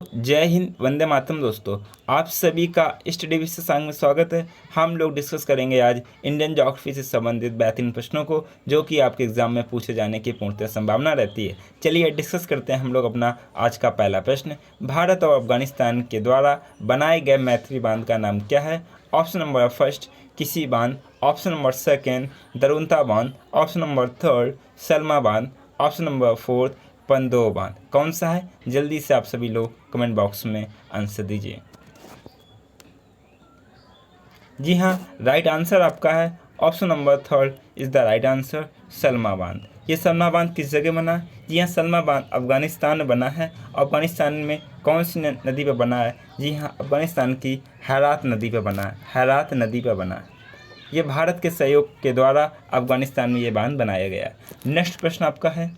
जय हिंद, वंदे मातरम। दोस्तों, आप सभी का स्टडी विद शशांक में स्वागत है। हम लोग डिस्कस करेंगे आज इंडियन ज्योग्राफी से संबंधित बेहतरीन प्रश्नों को, जो कि आपके एग्जाम में पूछे जाने की पूर्णतः संभावना रहती है। चलिए डिस्कस करते हैं हम लोग अपना आज का पहला प्रश्न। भारत और अफगानिस्तान के द्वारा बनाए गए मैत्री बांध का नाम क्या है? ऑप्शन नंबर फर्स्ट किसी बांध, ऑप्शन नंबर सेकेंड दरुंता बांध, ऑप्शन नंबर थर्ड सलमा बांध, ऑप्शन नंबर फोर्थ पंदो बांध। कौन सा है? जल्दी से आप सभी लोग कमेंट बॉक्स में आंसर दीजिए। जी हाँ, राइट आंसर आपका है option number third is the right answer, Salma बांध। ये सलमा बांध किस जगह बना है? जी हाँ, सलमा बांध अफगानिस्तान में बना है। अफगानिस्तान में कौन सी नदी पर बना है? जी हाँ, अफगानिस्तान की हेरात नदी पर बना है। हेरात नदी पर बना है। ये भारत के सहयोग के द्वारा अफगानिस्तान में ये बांध बनाया गया। नेक्स्ट प्रश्न आपका है,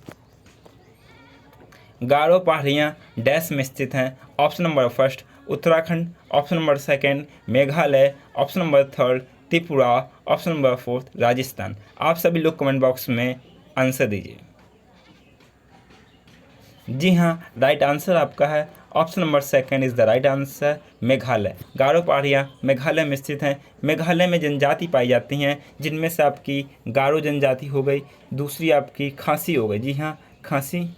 गारो पहाड़ियाँ डैश में स्थित हैं? Option number first Uttarakhand, option number second Meghalaya, option number third Tripura, option number fourth Rajasthan. आप सभी लोग कमेंट बॉक्स में आंसर दीजिए। जी हाँ, राइट आंसर आपका है option number second is the right answer, Meghalaya. Garo पहाड़ियाँ मेघालय में स्थित हैं। मेघालय में जनजाति पाई जाती हैं, जिनमें से आपकी गारो जनजाति हो गई, दूसरी आपकी खासी हो गई। जी हाँ, खासी।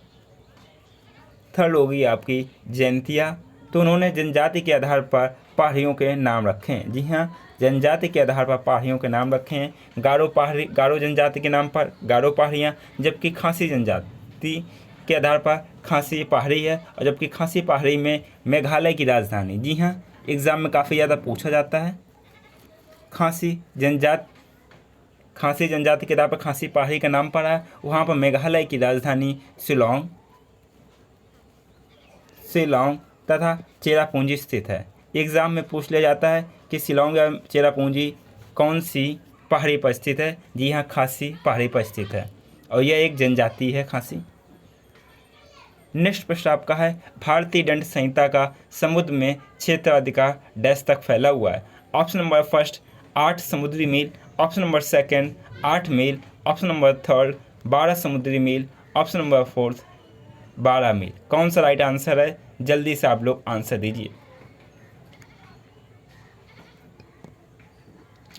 थर्ड होगी आपकी जयंतिया। तो उन्होंने जनजाति के आधार पर पहाड़ियों के नाम रखे हैं। जी हाँ, जनजाति के आधार पर पहाड़ियों के नाम रखे हैं। गारो जनजाति के नाम पर गारो पहाड़ियाँ, जबकि खासी जनजाति के आधार पर खासी पहाड़ी है, और जबकि खासी पहाड़ी में मेघालय की राजधानी। जी हाँ, एग्ज़ाम में काफ़ी ज़्यादा पूछा जाता है। खासी जनजाति के आधार पर खासी पहाड़ी का नाम पड़ा है। वहाँ पर मेघालय की राजधानी शिलोंग तथा चेरापूंजी स्थित है। एग्ज़ाम में पूछ लिया जाता है कि शिलोंग या चेरापूंजी कौन सी पहाड़ी पर स्थित है? जी हाँ, खासी पहाड़ी पर स्थित है, और यह एक जनजाति है, खासी। नेक्स्ट प्रश्न आपका है, भारतीय दंड संहिता का समुद्र में क्षेत्राधिकार डैश तक फैला हुआ है? ऑप्शन नंबर फर्स्ट 8 समुद्री मील, ऑप्शन नंबर सेकंड 8 मील, ऑप्शन नंबर थर्ड 12 समुद्री मील, ऑप्शन नंबर फोर्थ 12 मील। कौन सा राइट आंसर है? जल्दी से आप लोग आंसर दीजिए।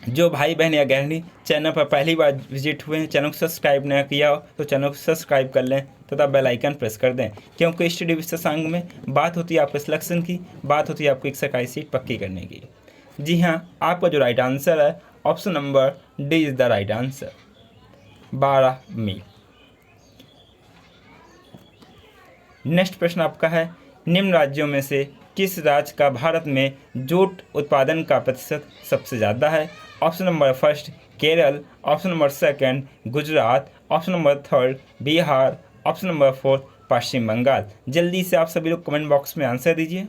जो भाई बहन या गृहिणी चैनल पर पहली बार विजिट हुए हैं, चैनल को सब्सक्राइब नहीं किया हो तो चैनल को सब्सक्राइब कर लें तथा बेल आइकन प्रेस कर दें, क्योंकि स्टडी विद शशांक में बात होती है आपके सिलेक्शन की, बात होती है आपको एक सरकारी सीट पक्की करने की। जी हाँ, आपका जो राइट आंसर है option number D is the right answer, 12 mile. Next प्रश्न आपका है, निम्न राज्यों में से किस राज्य का भारत में जूट उत्पादन का प्रतिशत सबसे ज़्यादा है? Option number first Kerala, option number second Gujarat, option number third Bihar, option number fourth Paschim Bangal. जल्दी से आप सभी लोग कमेंट बॉक्स में आंसर दीजिए।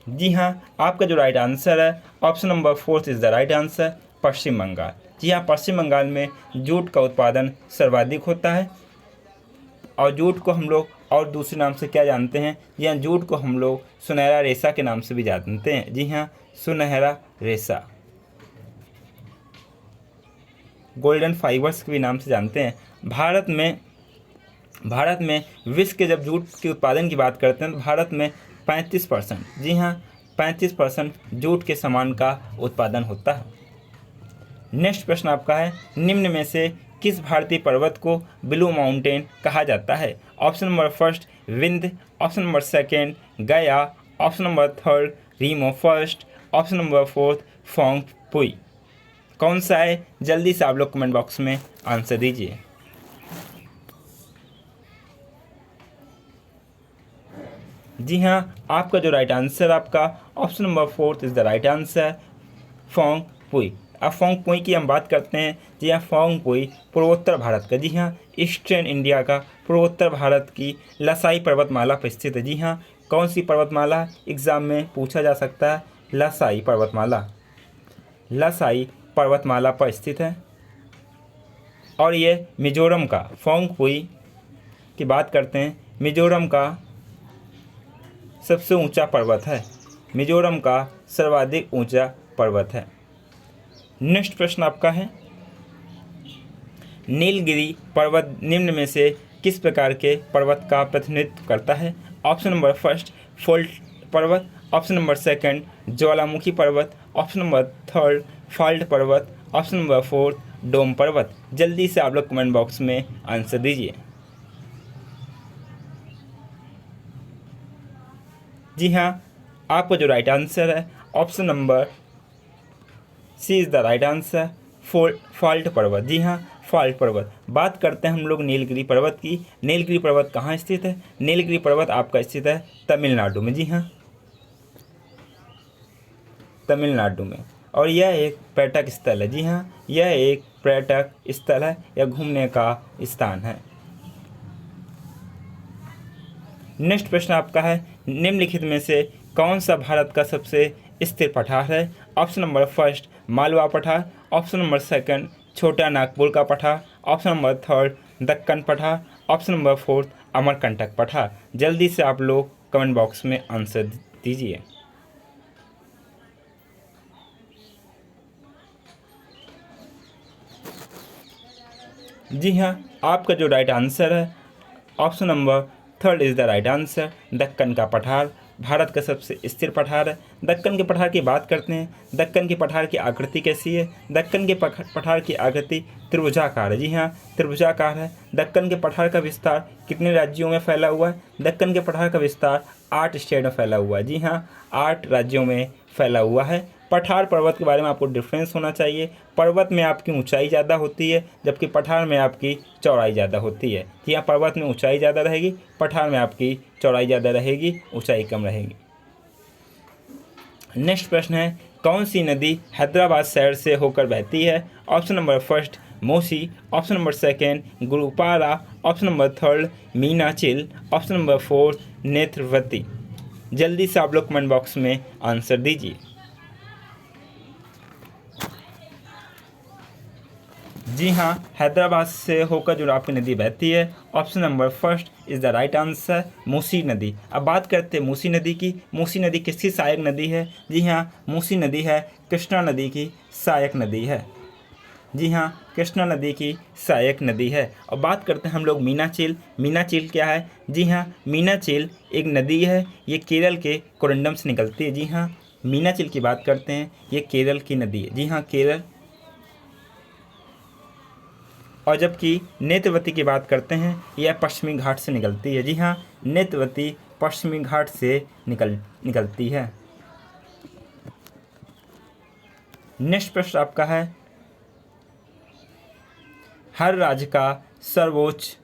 जी हाँ, आपका जो राइट आंसर है option number fourth is the right answer, Paschim Bangal. जी हाँ, पश्चिम बंगाल में जूट का उत्पादन सर्वाधिक होता है, और जूट को हम लोग और दूसरे नाम से क्या जानते हैं? जी हाँ, जूट को हम लोग सुनहरा रेशा के नाम से भी जानते हैं। जी हाँ, सुनहरा रेशा, गोल्डन फाइबर्स के भी नाम से जानते हैं। भारत में विश्व के जब जूट के उत्पादन की बात करते हैं तो भारत में 35%, जी हाँ 35% जूट के सामान का उत्पादन होता है। नेक्स्ट प्रश्न आपका है, निम्न में से किस भारतीय पर्वत को ब्लू माउंटेन कहा जाता है? Option number first Vindhya, option number second Gaya, option number third Rimo first, option number fourth Phawngpui. कौन सा है? जल्दी से आप लोग कमेंट बॉक्स में आंसर दीजिए। जी हाँ, आपका जो राइट आंसर आपका option number fourth is the right answer, Phawngpui. अब फोंग पुई की हम बात करते हैं। जी हाँ, फोंग पुई पूर्वोत्तर भारत का, जी हाँ ईस्टर्न इंडिया का पूर्वोत्तर भारत की लसाई पर्वतमाला पर स्थित है। जी हाँ, कौन सी पर्वतमाला? एग्ज़ाम में पूछा जा सकता है, लसाई पर्वतमाला पर स्थित है। और ये मिजोरम का, फोंग पुई की बात करते हैं, मिजोरम का सबसे ऊंचा पर्वत है, मिजोरम का सर्वाधिक ऊंचा पर्वत है। नेक्स्ट प्रश्न आपका है, नीलगिरी पर्वत निम्न में से किस प्रकार के पर्वत का प्रतिनिधित्व करता है? ऑप्शन नंबर फर्स्ट फोल्ट पर्वत, ऑप्शन नंबर सेकंड ज्वालामुखी पर्वत, ऑप्शन नंबर थर्ड फाल्ट पर्वत, ऑप्शन नंबर फोर्थ डोम पर्वत। जल्दी से आप लोग कमेंट बॉक्स में आंसर दीजिए। जी हाँ, आपका जो राइट आंसर है option number C is the right answer, fault पर्वत। जी हाँ, फाल्ट पर्वत। बात करते हैं हम लोग नीलगिरी पर्वत की। नीलगिरी पर्वत कहाँ स्थित है? नीलगिरी पर्वत आपका स्थित है तमिलनाडु में। जी हाँ, तमिलनाडु में। और यह एक पर्यटक स्थल है। जी हाँ, यह एक पर्यटक स्थल है, यह घूमने का स्थान है। नेक्स्ट प्रश्न आपका है, निम्नलिखित में से कौन सा भारत का सबसे स्थिर पठार है? ऑप्शन नंबर फर्स्ट मालवा पठार, ऑप्शन नंबर सेकंड छोटा नागपुर का पठार, ऑप्शन नंबर थर्ड दक्कन पठार, ऑप्शन नंबर फोर्थ अमरकंटक पठार। जल्दी से आप लोग कमेंट बॉक्स में आंसर दीजिए। जी हाँ, आपका जो राइट आंसर है option number third is the right answer, Deccan का पठार भारत का सबसे स्थिर पठार है। दक्कन के पठार की बात करते हैं। दक्कन के पठार की आकृति कैसी है? दक्कन के पठार की आकृति त्रिभुजाकार है। जी हाँ, त्रिभुजाकार है। दक्कन के पठार का विस्तार कितने राज्यों में फैला हुआ है? दक्कन के पठार का विस्तार 8 स्टेट में फैला हुआ है। जी हाँ, 8 राज्यों में फैला हुआ है। पठार पर्वत के बारे में आपको डिफरेंस होना चाहिए। पर्वत में आपकी ऊंचाई ज़्यादा होती है, जबकि पठार में आपकी चौड़ाई ज़्यादा होती है। यहाँ पर्वत में ऊंचाई ज़्यादा रहेगी, पठार में आपकी चौड़ाई ज़्यादा रहेगी, ऊंचाई कम रहेगी। नेक्स्ट प्रश्न है, कौन सी नदी हैदराबाद शहर से होकर बहती है? Option number first Musi, option number second Gurupara, option number third Meenachil, option number fourth Netravati. जल्दी से आप लोग कमेंट बॉक्स में आंसर दीजिए। जी हाँ, हैदराबाद से होकर जो आपकी नदी बहती है option number first is the right answer, Musi नदी। अब बात करते हैं मूसी नदी की। मूसी नदी किसकी सहायक नदी है? जी हाँ, मूसी नदी है कृष्णा नदी की सहायक नदी है। जी हाँ, कृष्णा नदी की सहायक नदी है। और बात करते हैं हम लोग मीनाचिल। मीनाचिल क्या है? जी हाँ, मीनाचिल एक नदी है, ये केरल के कोरंडम से निकलती है। जी हाँ, मीनाचिल की बात करते हैं, ये केरल की नदी है। जी हाँ, केरल। और जबकि नेत्रवती की बात करते हैं, यह पश्चिमी घाट से निकलती है। जी हाँ, नेत्रवती पश्चिमी घाट से निकलती है। नेक्स्ट प्रश्न आपका है, हर राज्य का सर्वोच्च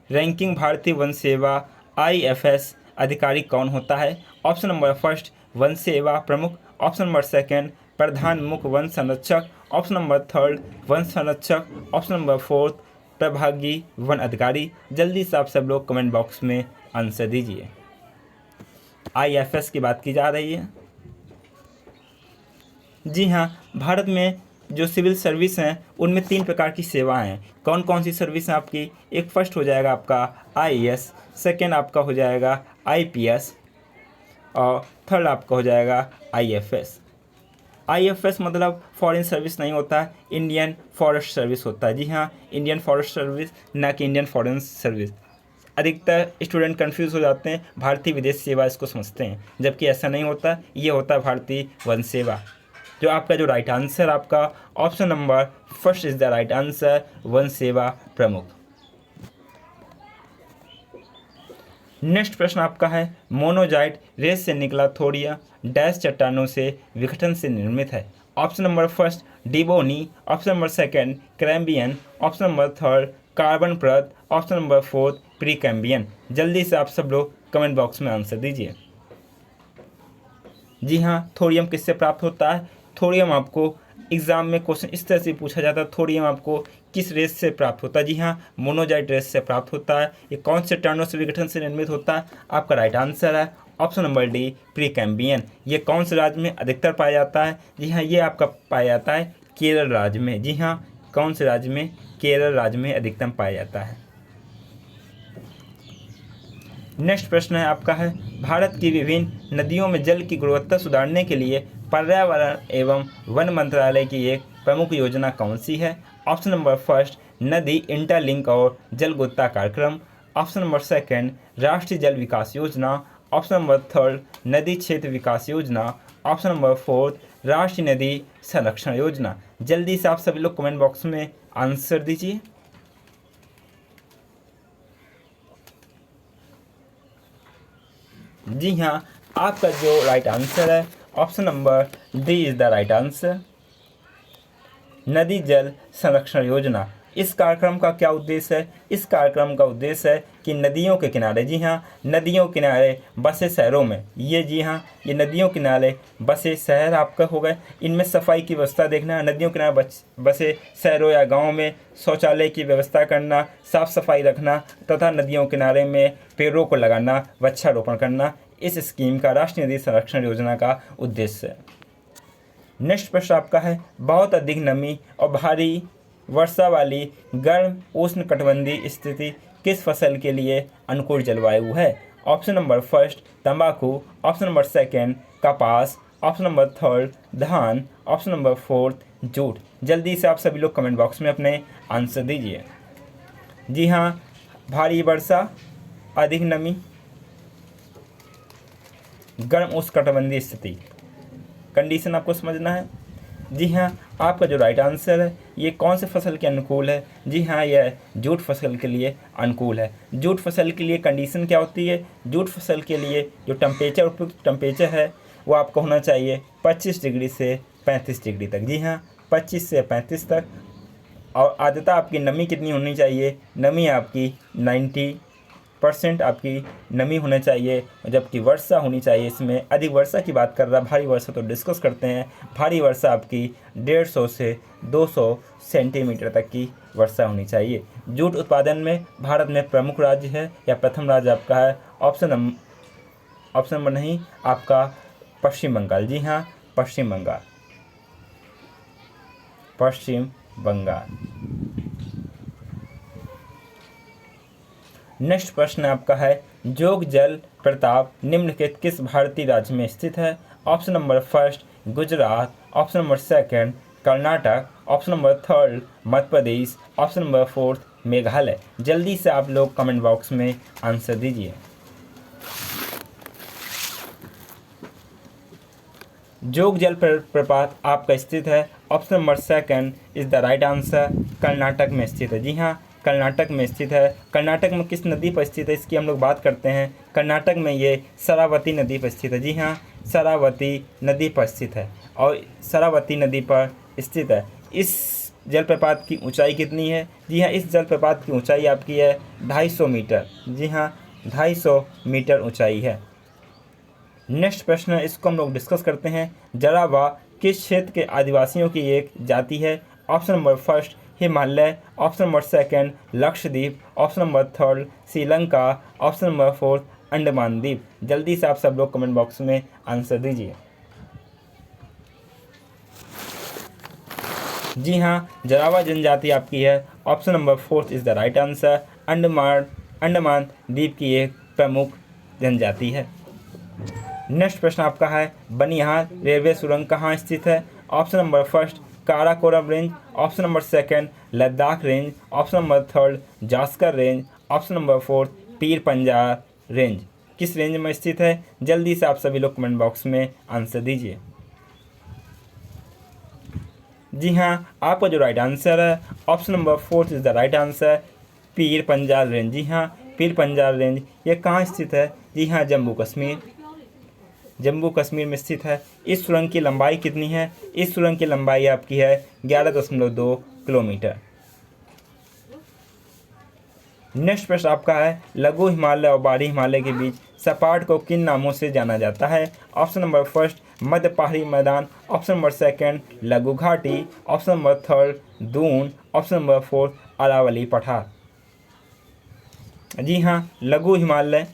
रैंकिंग भारतीय वन सेवा IFS अधिकारी कौन होता है? ऑप्शन नंबर फर्स्ट वन सेवा प्रमुख, ऑप्शन नंबर सेकंड प्रधान मुख्य वन संरक्षक, ऑप्शन नंबर थर्ड वन संरक्षक, ऑप्शन नंबर फोर्थ प्रभागी वन अधिकारी। जल्दी से आप सब लोग कमेंट बॉक्स में आंसर दीजिए। IFS की बात की जा रही है। जी हाँ, भारत में जो सिविल सर्विस हैं उनमें 3 प्रकार की सेवाएं हैं। कौन कौन सी सर्विस हैं आपकी? एक फर्स्ट हो जाएगा आपका IAS, सेकेंड आपका हो जाएगा IPS और थर्ड आपका हो जाएगा IFS। IFS मतलब फॉरेन सर्विस नहीं होता है, इंडियन फॉरेस्ट सर्विस होता है। जी हाँ, इंडियन फॉरेस्ट सर्विस, ना कि इंडियन फॉरेन सर्विस। अधिकतर स्टूडेंट कंफ्यूज हो जाते हैं, भारतीय विदेश सेवा इसको समझते हैं, जबकि ऐसा नहीं होता। ये होता है भारतीय वन सेवा। जो आपका जो राइट आंसर आपका option number first is the right answer, one सेवा प्रमुख। नेक्स्ट प्रश्न आपका है, मोनोजाइट रेस से निकला थोड़िया डैश चट्टानों से विघटन से निर्मित है? Option number first Devonian, option number second Cambrian, option number third carbon परत, ऑप्शन नंबर फोर्थ प्रीकैम्बियन। जल्दी से आप सब लोग कमेंट बॉक्स में आंसर दीजिए। जी हाँ, थोरियम किससे प्राप्त होता है? थोरियम आपको एग्जाम में क्वेश्चन इस तरह से पूछा जाता है, थोरियम आपको किस रेस से प्राप्त होता है? जी हाँ, मोनोजाइट रेस से प्राप्त होता है। ये कौन से टर्नों से विघटन से निर्मित होता है? आपका राइट आंसर है ऑप्शन नंबर डी प्रीकैम्बियन। ये कौन से राज्य में अधिकतर पाया जाता है? जी हाँ, ये आपका पाया जाता है केरल राज्य में। जी हाँ, कौन से राज्य में? केरल राज्य में अधिकतम पाया जाता है। नेक्स्ट प्रश्न है आपका है, भारत की विभिन्न नदियों में जल की गुणवत्ता सुधारने के लिए पर्यावरण एवं वन मंत्रालय की एक प्रमुख योजना कौन सी है? ऑप्शन नंबर फर्स्ट नदी इंटरलिंक और जल गुत्ता कार्यक्रम, ऑप्शन नंबर सेकंड राष्ट्रीय जल विकास योजना, ऑप्शन नंबर थर्ड नदी क्षेत्र विकास योजना, ऑप्शन नंबर फोर्थ राष्ट्रीय नदी संरक्षण योजना। जल्दी से आप सभी लोग कमेंट बॉक्स में आंसर दीजिए। जी हाँ, आपका जो राइट आंसर है option number D is the right answer, नदी जल संरक्षण योजना। इस कार्यक्रम का क्या उद्देश्य है? इस कार्यक्रम का उद्देश्य है कि नदियों के किनारे, जी हाँ, नदियों के किनारे बसे शहरों में, ये जी हाँ, ये नदियों के किनारे बसे शहर आपका हो गए, इनमें सफाई की व्यवस्था देखना, नदियों के किनारे बसे शहरों या गाँव में शौचालय की व्यवस्था करना, साफ सफाई रखना तथा नदियों के किनारे में पेड़ों को लगाना, वृक्षारोपण करना, इस स्कीम का राष्ट्रीय नदी संरक्षण योजना का उद्देश्य है। नेक्स्ट प्रश्न आपका है, बहुत अधिक नमी और भारी वर्षा वाली गर्म उष्ण कटिबंधीय स्थिति किस फसल के लिए अनुकूल जलवायु है? ऑप्शन नंबर फर्स्ट तंबाकू, ऑप्शन नंबर सेकंड कपास, ऑप्शन नंबर थर्ड धान, ऑप्शन नंबर फोर्थ जूट। जल्दी से आप सभी लोग कमेंट बॉक्स में अपने आंसर दीजिए। जी हाँ, भारी वर्षा, अधिक नमी, गर्म उष्णकटिबंधीय स्थिति, कंडीशन आपको समझना है। जी हाँ, आपका जो राइट आंसर है ये कौन से फसल के अनुकूल है? जी हाँ, यह जूट फसल के लिए अनुकूल है। जूट फसल के लिए कंडीशन क्या होती है? जूट फसल के लिए जो टेम्परेचर, उपयुक्त टेम्परेचर है वो आपको होना चाहिए 25 डिग्री से 35 डिग्री तक। जी हाँ, 25 से 35 तक। और आर्द्रता आपकी, नमी कितनी होनी चाहिए? नमी आपकी 90% आपकी नमी होना चाहिए, जबकि वर्षा होनी चाहिए, इसमें अधिक वर्षा की बात कर रहा, भारी वर्षा तो डिस्कस करते हैं। भारी वर्षा आपकी 150 से 200 सेंटीमीटर तक की वर्षा होनी चाहिए। जूट उत्पादन में भारत में प्रमुख राज्य है या प्रथम राज्य आपका है? ऑप्शन नंबर नहीं, आपका पश्चिम बंगाल। जी हाँ, पश्चिम बंगाल, पश्चिम बंगाल। नेक्स्ट प्रश्न आपका है, जोग जल प्रताप निम्नलिखित किस भारतीय राज्य में स्थित है? Option number first Gujarat, option number second Karnataka, option number third Madhya Pradesh, option number fourth Meghalaya. जल्दी से आप लोग कमेंट बॉक्स में आंसर दीजिए। जोग जल प्रपात आपका स्थित है, option number second is the right answer, Karnataka में स्थित है। जी हाँ, कर्नाटक में स्थित है। कर्नाटक में किस नदी पर स्थित है इसकी हम लोग बात करते हैं। कर्नाटक में ये शरावती नदी पर स्थित है। जी हाँ, शरावती नदी पर स्थित है और शरावती नदी पर स्थित है। इस जलप्रपात की ऊंचाई कितनी है? जी हाँ, इस जलप्रपात की ऊंचाई आपकी है 250 मीटर। जी हाँ, 250 मीटर ऊंचाई है। नेक्स्ट प्रश्न है, इसको हम लोग डिस्कस करते हैं। जरावा किस क्षेत्र के आदिवासियों की एक जाति है? Option number first Himalaya, option number second Lakshadweep, option number third Sri Lanka, option number fourth Andaman द्वीप। जल्दी से आप सब लोग कमेंट बॉक्स में आंसर दीजिए। जी हाँ, जरावा जनजाति आपकी है, option number fourth is the right answer. Andaman द्वीप की एक प्रमुख जनजाति है। नेक्स्ट प्रश्न आपका है, बनिहाल रेलवे सुरंग कहाँ स्थित है? Option number first Karakoram range, option number second Ladakh range, option number third Zanskar range, option number fourth Pir Panjal range. किस रेंज में स्थित है? जल्दी से आप सभी लोग कमेंट बॉक्स में आंसर दीजिए। जी हाँ, आपका जो राइट आंसर है option number fourth is the right answer, Pir Panjal range. जी हाँ, पीर पंजाल रेंज ये कहाँ स्थित है? जी हाँ, जम्मू कश्मीर में स्थित है। इस सुरंग की लंबाई कितनी है? इस सुरंग की लंबाई आपकी है 11.2 किलोमीटर। नेक्स्ट प्रश्न आपका है, लघु हिमालय और बाड़ी हिमालय के बीच सपाट को किन नामों से जाना जाता है? ऑप्शन नंबर फर्स्ट मध्य पहाड़ी मैदान, ऑप्शन नंबर सेकंड लघु घाटी, option number third Doon, option number fourth Aravalli पठार। जी हाँ, लघु हिमालय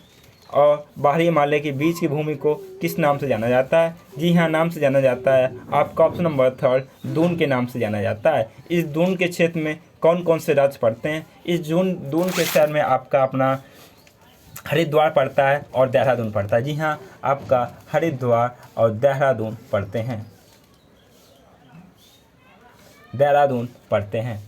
और बाहरी हिमालय के बीच की भूमि को किस नाम से जाना जाता है? जी हाँ, नाम से जाना जाता है आपका ऑप्शन नंबर थर्ड दून के नाम से जाना जाता है। इस दून के क्षेत्र में कौन कौन से राज्य पड़ते हैं? इस दून के शहर में आपका अपना हरिद्वार पड़ता है और देहरादून पड़ता है। जी हाँ, आपका हरिद्वार और देहरादून पड़ते हैं।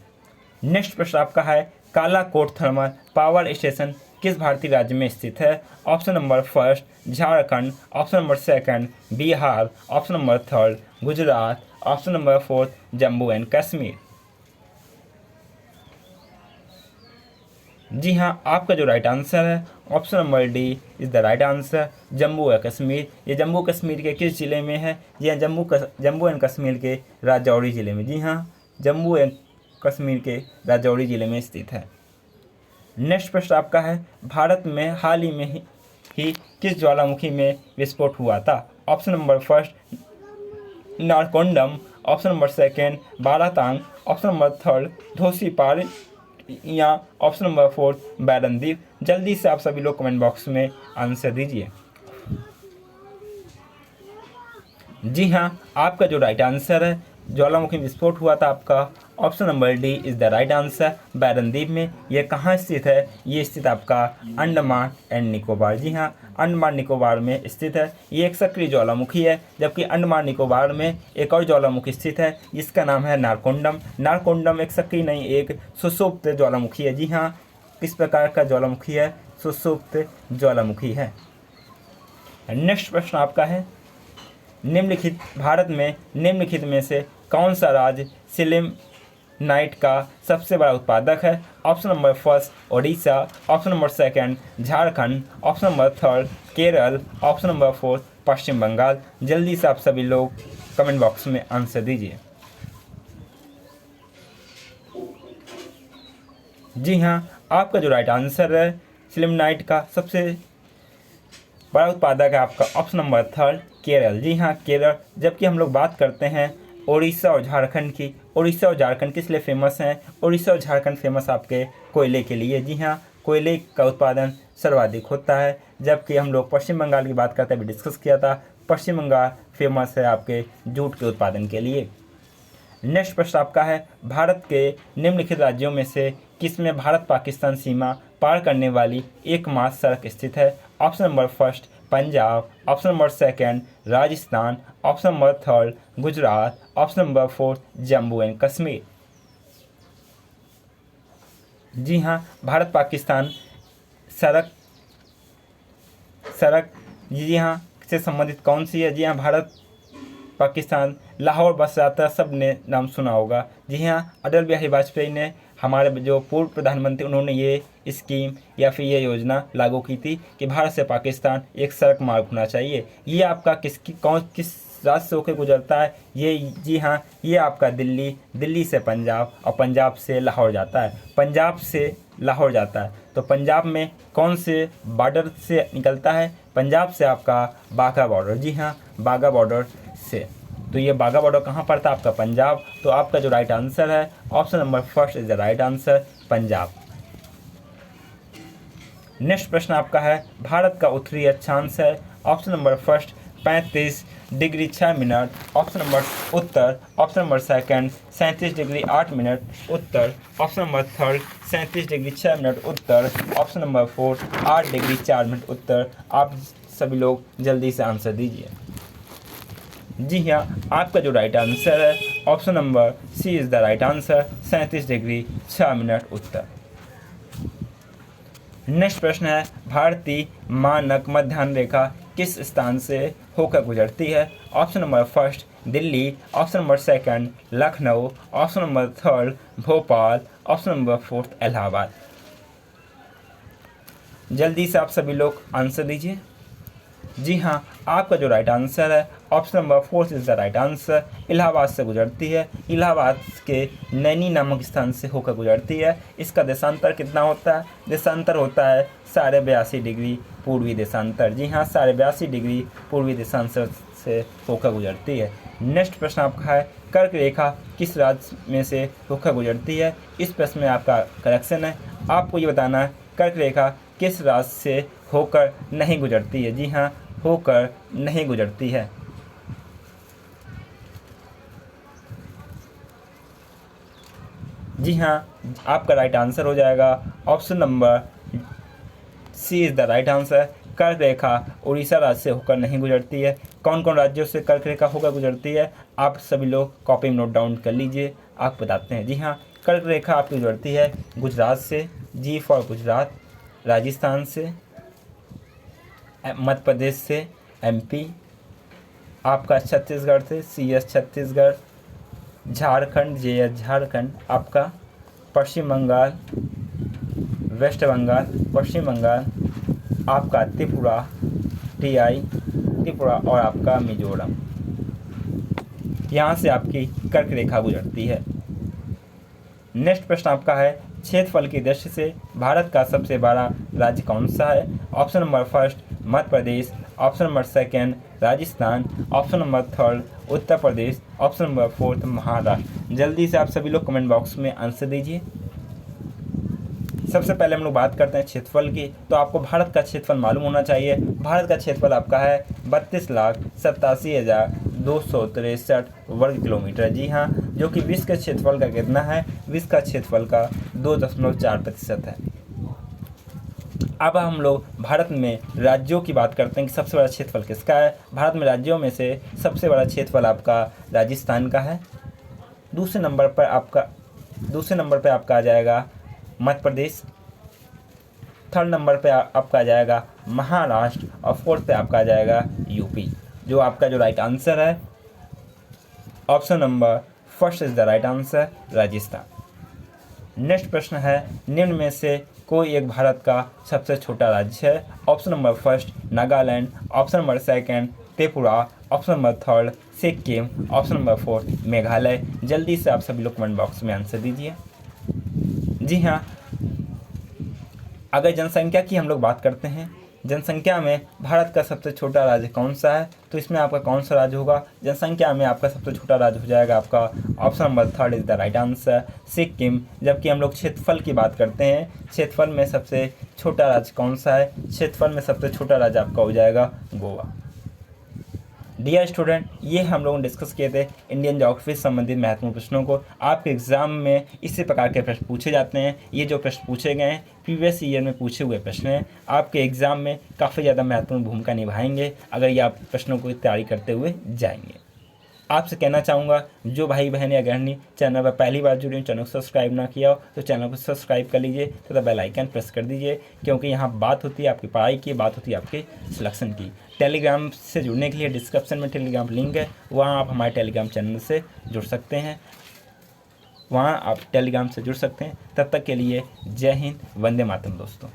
नेक्स्ट प्रश्न आपका है, कालाकोट थर्मल पावर स्टेशन किस भारतीय राज्य में स्थित है? Option number first Jharkhand, option number second Bihar, option number third Gujarat, option number fourth Jammu and Kashmir. जी हाँ, आपका जो राइट आंसर है option number D is the right answer, Jammu and Kashmir. ये जम्मू कश्मीर के किस ज़िले में है? जी हाँ, जम्मू एंड कश्मीर के राजौरी ज़िले में। जी हाँ, जम्मू एंड कश्मीर के राजौरी ज़िले में स्थित है। नेक्स्ट प्रश्न आपका है, भारत में हाल ही में ही किस ज्वालामुखी में विस्फोट हुआ था? Option number first Narcondam, option number second Baratang, option number third Dhosipar या ऑप्शन नंबर फोर्थ बैरनदीप। जल्दी से आप सभी लोग कमेंट बॉक्स में आंसर दीजिए। जी हाँ, आपका जो राइट आंसर है ज्वालामुखी विस्फोट हुआ था आपका option number D is the right answer, बैरनदीप में। यह कहाँ स्थित है? ये स्थित आपका अंडमान एंड निकोबार। जी हाँ, अंडमान निकोबार में स्थित है। ये एक सक्रिय ज्वालामुखी है, जबकि अंडमान निकोबार में एक और ज्वालामुखी स्थित है जिसका नाम है नारकोंडम। नारकोंडम एक सक्रिय नहीं, एक सुषुप्त ज्वालामुखी है। जी हाँ, किस प्रकार का ज्वालामुखी है? सुषुप्त ज्वालामुखी है। नेक्स्ट प्रश्न आपका है, भारत में निम्नलिखित में से कौन सा राज्य सिलिमनाइट का सबसे बड़ा उत्पादक है? Option number first Odisha, option number second Jharkhand, option number third Kerala, option number fourth Paschim Bangal. जल्दी से आप सभी लोग कमेंट बॉक्स में आंसर दीजिए। जी हाँ, आपका जो राइट आंसर है सिलिमनाइट का सबसे बड़ा उत्पादक है आपका ऑप्शन नंबर थर्ड केरल। जी हाँ, केरल। जबकि हम लोग बात करते हैं उड़ीसा और झारखंड की। उड़ीसा और झारखंड किस लिए फेमस हैं? उड़ीसा और झारखंड फेमस आपके कोयले के लिए। जी हाँ, कोयले का उत्पादन सर्वाधिक होता है। जबकि हम लोग पश्चिम बंगाल की बात करते हैं, अभी डिस्कस किया था, पश्चिम बंगाल फेमस है आपके जूट के उत्पादन के लिए। नेक्स्ट प्रश्न आपका है, भारत के निम्नलिखित राज्यों में से किसमें भारत पाकिस्तान सीमा पार करने वाली एकमात्र सड़क स्थित है? Option number first Punjab, option number second Rajasthan, option number third Gujarat, option number fourth Jammu and Kashmir. जी हाँ, भारत पाकिस्तान सड़क जी हाँ से संबंधित कौन सी है? जी हाँ, भारत पाकिस्तान लाहौर बस यात्रा सब ने नाम सुना होगा। जी हाँ, अटल बिहारी वाजपेयी ने, हमारे जो पूर्व प्रधानमंत्री, उन्होंने ये स्कीम या फिर ये योजना लागू की थी कि भारत से पाकिस्तान एक सड़क मार्ग होना चाहिए। ये आपका किस राज्य से होकर गुजरता है? ये जी हाँ, ये आपका दिल्ली से पंजाब और पंजाब से लाहौर जाता है। पंजाब से लाहौर जाता है तो पंजाब में कौन से बॉर्डर से निकलता है? पंजाब से आपका बाघा बॉर्डर। जी हाँ, बाघा बॉर्डर से। तो ये बाघा बॉर्डर कहाँ पड़ता है? आपका पंजाब। तो आपका जो राइट आंसर है option number first is the right answer, Punjab. Next प्रश्न आपका है, भारत का उत्तरी अक्षांश है। Option number first 35 degree 6 minute, option number उत्तर, option number second 37 degree 8 minute उत्तर, option number third 37 degree 6 minute उत्तर, option number fourth 8 degree 4 minute उत्तर। आप सभी लोग जल्दी से आंसर दीजिए। जी हाँ, आपका जो राइट आंसर है option number C is the right answer, 37 degree 6 minute उत्तर। नेक्स्ट प्रश्न है, भारतीय मानक मध्याह्न रेखा किस स्थान से होकर गुजरती है? Option number first Delhi, option number second Lucknow, option number third Bhopal, option number fourth Allahabad. जल्दी से आप सभी लोग आंसर दीजिए। जी हाँ, आपका जो राइट आंसर है option number fourth is the right answer, Allahabad से गुजरती है। इलाहाबाद के नैनी नामक स्थान से होकर गुजरती है। इसका देशांतर कितना होता है? देशांतर होता है 82.5 डिग्री पूर्वी देशांतर। जी हाँ, 82.5 डिग्री पूर्वी देशांतर से होकर गुजरती है। नेक्स्ट प्रश्न आपका है, कर्क रेखा किस राज्य में से होकर गुजरती है? इस प्रश्न में आपका करेक्शन है, आपको ये बताना है कर्क रेखा किस राज्य से होकर नहीं गुजरती है। जी हाँ, होकर नहीं गुजरती है। जी हाँ, आपका राइट आंसर हो जाएगा option number C is the right answer, कर्क रेखा उड़ीसा राज्य से होकर नहीं गुजरती है। कौन कौन राज्यों से कर्क रेखा होकर गुजरती है आप सभी लोग कॉपी में नोट डाउन कर लीजिए, आप बताते हैं। जी हाँ, कर्क रेखा आपकी गुजरती है गुजरात से, जी फॉर गुजरात, राजस्थान से, मध्य प्रदेश से MP, आपका छत्तीसगढ़ से CS छत्तीसगढ़, झारखंड JS झारखंड, आपका पश्चिम बंगाल, वेस्ट बंगाल, पश्चिम बंगाल, आपका त्रिपुरा TI त्रिपुरा और आपका मिजोरम। यहाँ से आपकी कर्क रेखा गुजरती है। नेक्स्ट प्रश्न आपका है, क्षेत्रफल की दृष्टि से भारत का सबसे बड़ा राज्य कौन सा है? Option number first Madhya Pradesh, option number second Rajasthan, option number third Uttar Pradesh, option number fourth Maharashtra. जल्दी से आप सभी लोग कमेंट बॉक्स में आंसर दीजिए। सबसे पहले हम लोग बात करते हैं क्षेत्रफल की, तो आपको भारत का क्षेत्रफल मालूम होना चाहिए। भारत का क्षेत्रफल आपका है 32,87,263 वर्ग किलोमीटर। जी हाँ, जो कि विश्व के क्षेत्रफल का कितना है? विश्व का क्षेत्रफल का 2.4% है। अब हम लोग भारत में राज्यों की बात करते हैं कि सबसे बड़ा क्षेत्रफल किसका है। भारत में राज्यों में से सबसे बड़ा क्षेत्रफल आपका राजस्थान का है। दूसरे नंबर पर आपका आ जाएगा मध्य प्रदेश, थर्ड नंबर पे आपका आ जाएगा महाराष्ट्र और फोर्थ पे आपका आ जाएगा UP। जो आपका जो राइट आंसर है, option number first is the right answer, Rajasthan. Next प्रश्न है, निम्न में से कोई एक भारत का सबसे छोटा राज्य है? Option number first Nagaland, option number second Tripura, option number third Sikkim, option number fourth Meghalaya. जल्दी से आप सभी लोग कमेंट बॉक्स में आंसर दीजिए। जी हाँ, अगर जनसंख्या की हम लोग बात करते हैं, जनसंख्या में भारत का सबसे छोटा राज्य कौन सा है, तो इसमें आपका कौन सा राज्य होगा? जनसंख्या में आपका सबसे छोटा राज्य हो जाएगा आपका option number third is the right answer, Sikkim. जबकि हम लोग क्षेत्रफल की बात करते हैं, क्षेत्रफल में सबसे छोटा राज्य कौन सा है? क्षेत्रफल में सबसे छोटा राज्य आपका हो जाएगा गोवा। डियर स्टूडेंट, ये हम लोगों ने डिस्कस किए थे इंडियन ज्योग्राफी से संबंधित महत्वपूर्ण प्रश्नों को। आपके एग्जाम में इसी प्रकार के प्रश्न पूछे जाते हैं। ये जो प्रश्न पूछे गए हैं प्रीवियस ईयर में पूछे हुए प्रश्न हैं, आपके एग्जाम में काफ़ी ज़्यादा महत्वपूर्ण भूमिका निभाएंगे अगर ये आप प्रश्नों को तैयारी करते हुए जाएंगे। आपसे कहना चाहूँगा, जो भाई बहन या गृहिणी चैनल पर पहली बार जुड़े, चैनल को सब्सक्राइब ना किया हो तो चैनल को सब्सक्राइब कर लीजिए तथा बेल आइकन प्रेस कर दीजिए, क्योंकि यहाँ बात होती है आपकी पढ़ाई की, बात होती है आपके सिलेक्शन की। टेलीग्राम से जुड़ने के लिए डिस्क्रिप्शन में टेलीग्राम लिंक है, वहाँ आप हमारे टेलीग्राम चैनल से जुड़ सकते हैं, वहाँ आप टेलीग्राम से जुड़ सकते हैं। तब तक के लिए जय हिंद, वंदे मातरम दोस्तों।